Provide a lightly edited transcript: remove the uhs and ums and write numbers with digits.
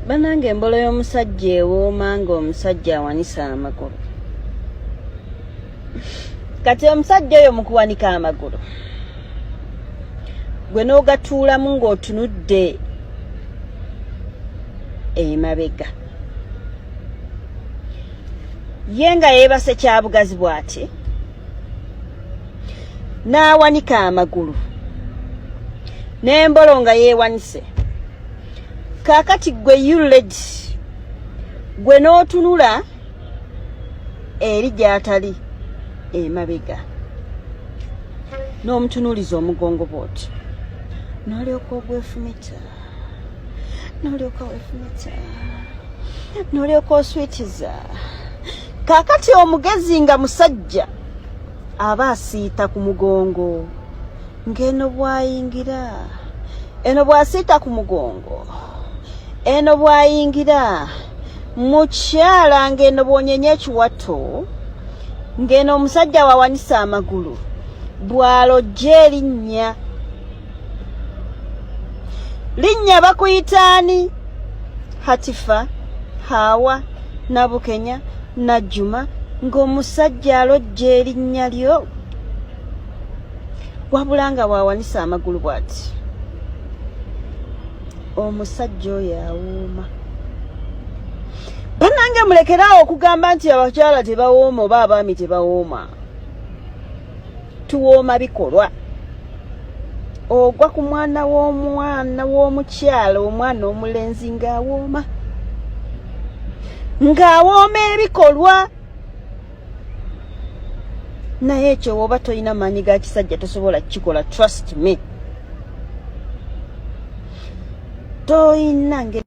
Banange embolo y'omusajja ewooma ng'omusajja awanisa amagulu. Kati omusajja oyo mu kuwanika amagulu gwe n'ogatuulamu ng'otunudde emabega. Ye nga yeebase kyabugazi bw'ati n'awanika amagulu n'embolo nga yeewanise. Kaakati gwe yuled gwe n'otunula eri gy'atali emabega n'omutunuuliza omugongo bw'oti n'olyoka ogwefumita n'olyoka weefumita n'olyoka oswitiza. Kaakati omugezi nga musajja aba asiita ku mugongo ng'eno bw'ayingira, eno bw'asiita ku mugongo, eno bw'ayingira mukyala ng'eno bw'onyenya ekiwato, ng'eno omusajja wawanisa amagulu bw'alojja erinnya. Linnya bakuyitaani? Hatifa, Hawa, Nabukenya, Najjuma, ng'omusajja alojja erinnya lyo wabula nga bw'awanisa amagulu bw'ati. Omusajja oyo awooma. Bannange mulekeraawo okugamba nti abakyala tebawooma oba abaami tebawooma. Tuwooma bikolwa. Ogwa ku mwana w'omukyala, omwana omulenzi ng'awooma. Ng'awooma ebikolwa. Naye ekyo bw'oba tolina maanyi ga kisajja tosobola kukikola, trust me. Toyina ngeri